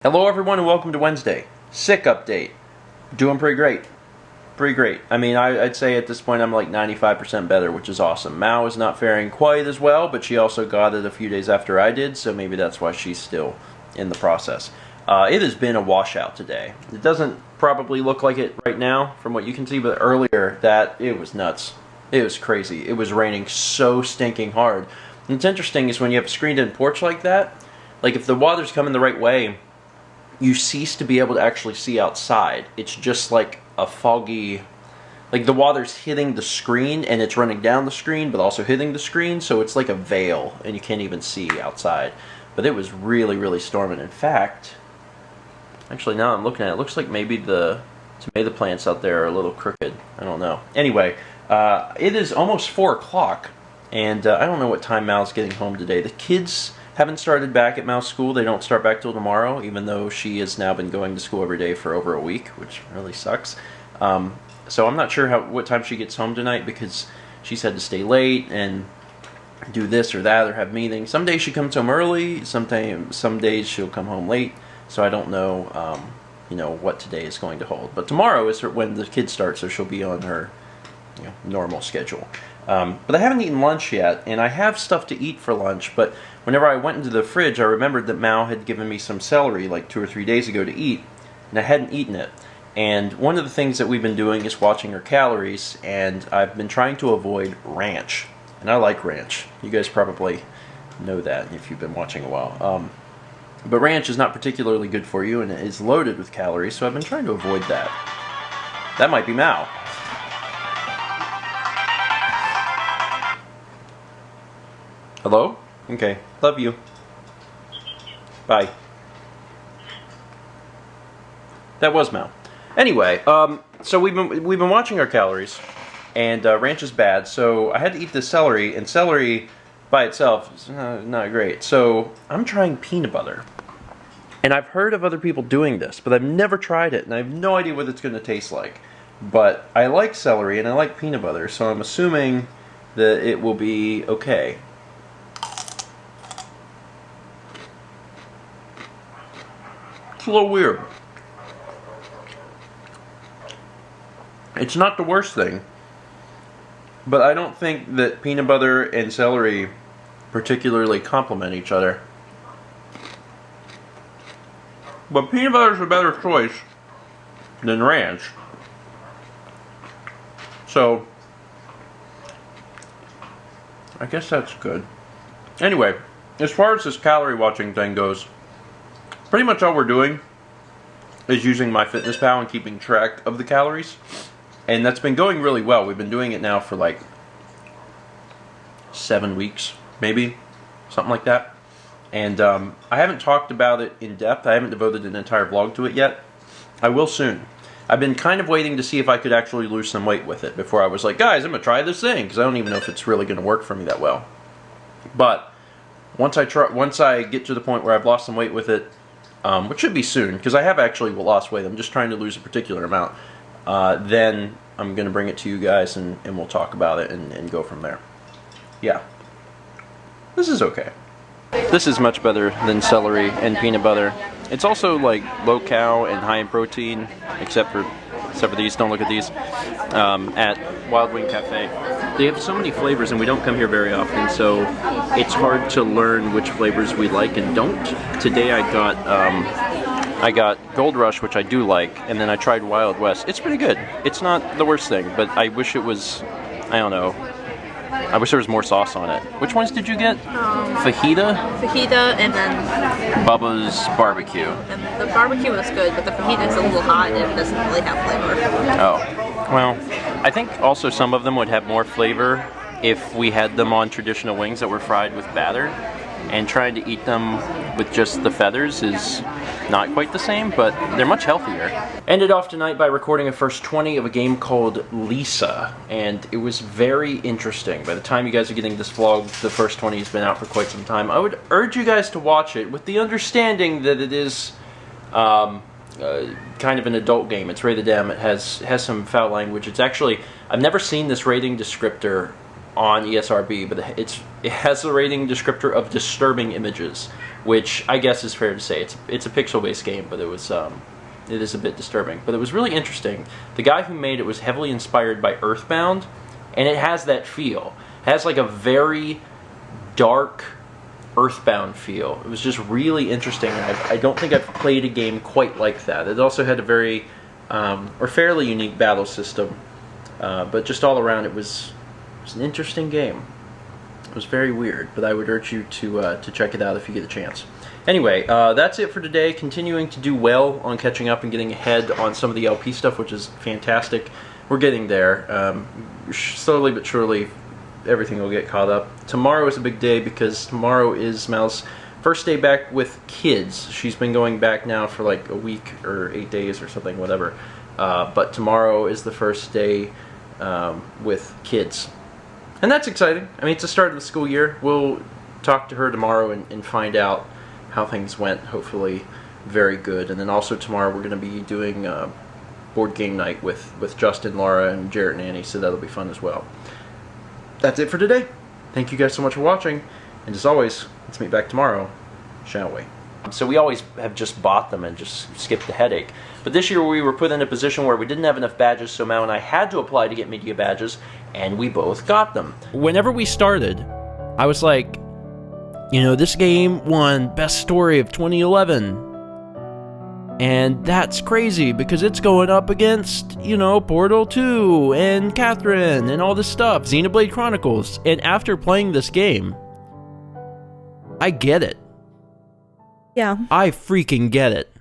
Hello everyone and welcome to Wednesday. Sick update. Doing pretty great. Pretty great. I mean, I'd say at this point I'm like 95% better, which is awesome. Mao is not faring quite as well, but she also got it a few days after I did, so maybe that's why she's still in the process. It has been a washout today. It doesn't probably look like it right now from what you can see, but earlier it was nuts. It was crazy. It was raining so stinking hard. And what's interesting is when you have a screened-in porch like that, like if the water's coming the right way, you cease to be able to actually see outside. It's just like a foggy, like the water's hitting the screen and it's running down the screen but also hitting the screen, so it's like a veil and you can't even see outside. But it was really, really storming. In fact, actually now I'm looking at it, it looks like maybe the tomato plants out there are a little crooked. I don't know. Anyway, it is almost 4 o'clock and I don't know what time Mal's getting home today. The kids haven't started back at Mal's school. They don't start back till tomorrow, even though she has now been going to school every day for over a week, which really sucks. So I'm not sure what time she gets home tonight because she's had to stay late and do this or that or have meetings. Some days she comes home early, some days she'll come home late, so I don't know, what today is going to hold. But tomorrow is when the kids start, so she'll be on her normal schedule. But I haven't eaten lunch yet, and I have stuff to eat for lunch, but whenever I went into the fridge, I remembered that Mao had given me some celery like 2 or 3 days ago to eat, and I hadn't eaten it. And one of the things that we've been doing is watching her calories, and I've been trying to avoid ranch. And I like ranch. You guys probably know that if you've been watching a while. But ranch is not particularly good for you, and it is loaded with calories, so I've been trying to avoid that. That might be Mao. Hello? Okay. Love you. Bye. That was Mao. Anyway, so we've been watching our calories, and ranch is bad. So I had to eat the celery, and celery by itself is not great. So I'm trying peanut butter, and I've heard of other people doing this, but I've never tried it, and I have no idea what it's going to taste like. But I like celery and I like peanut butter, so I'm assuming that it will be okay. It's a little weird. It's not the worst thing, but I don't think that peanut butter and celery particularly complement each other. But peanut butter is a better choice than ranch. So, I guess that's good. Anyway, as far as this calorie watching thing goes, pretty much all we're doing is using MyFitnessPal and keeping track of the calories. And that's been going really well. We've been doing it now for like 7 weeks, maybe, something like that. And I haven't talked about it in depth. I haven't devoted an entire vlog to it yet. I will soon. I've been kind of waiting to see if I could actually lose some weight with it before I was like, guys, I'm going to try this thing, because I don't even know if it's really going to work for me that well. But once I get to the point where I've lost some weight with it, which should be soon, because I have actually lost weight. I'm just trying to lose a particular amount. Then I'm going to bring it to you guys and we'll talk about it and go from there. Yeah. This is okay. This is much better than celery and peanut butter. It's also like low cal and high in protein, except for these. Don't look at these. At Wild Wing Cafe. They have so many flavors and we don't come here very often, so it's hard to learn which flavors we like and don't. Today I got Gold Rush, which I do like, and then I tried Wild West. It's pretty good. It's not the worst thing, but I wish it was, I don't know, I wish there was more sauce on it. Which ones did you get? Fajita? Fajita and then Bubba's Barbecue. And the barbecue was good, but the fajita is a little hot and it doesn't really have flavor. Oh, well, I think also some of them would have more flavor if we had them on traditional wings that were fried with batter. And trying to eat them with just the feathers is not quite the same, but they're much healthier. Ended off tonight by recording a first 20 of a game called Lisa, and it was very interesting. By the time you guys are getting this vlog, the first 20 has been out for quite some time. I would urge you guys to watch it with the understanding that it is kind of an adult game. It's rated M. It has some foul language. It's actually, I've never seen this rating descriptor on ESRB, but it has a rating descriptor of disturbing images, which I guess is fair to say. It's a pixel-based game, but it is a bit disturbing. But it was really interesting. The guy who made it was heavily inspired by Earthbound, and it has that feel. It has like a very dark Earthbound feel. It was just really interesting, and I don't think I've played a game quite like that. It also had a very, or fairly unique battle system, but just all around it was an interesting game. It was very weird, but I would urge you to check it out if you get a chance. Anyway, that's it for today. Continuing to do well on catching up and getting ahead on some of the LP stuff, which is fantastic. We're getting there. Slowly but surely, everything will get caught up. Tomorrow is a big day because tomorrow is Mal's first day back with kids. She's been going back now for like a week or 8 days or something, whatever. But tomorrow is the first day with kids. And that's exciting. I mean, it's the start of the school year. We'll talk to her tomorrow and find out how things went. Hopefully very good. And then also tomorrow we're going to be doing board game night with Justin, Laura, and Jarrett and Annie, so that'll be fun as well. That's it for today. Thank you guys so much for watching. And as always, let's meet back tomorrow, shall we? So we always have just bought them and just skipped the headache. But this year we were put in a position where we didn't have enough badges, so Mal and I had to apply to get media badges, and we both got them. Whenever we started, I was like, you know, this game won Best Story of 2011. And that's crazy because it's going up against, you know, Portal 2 and Catherine and all this stuff, Xenoblade Chronicles. And after playing this game, I get it. Yeah. I freaking get it.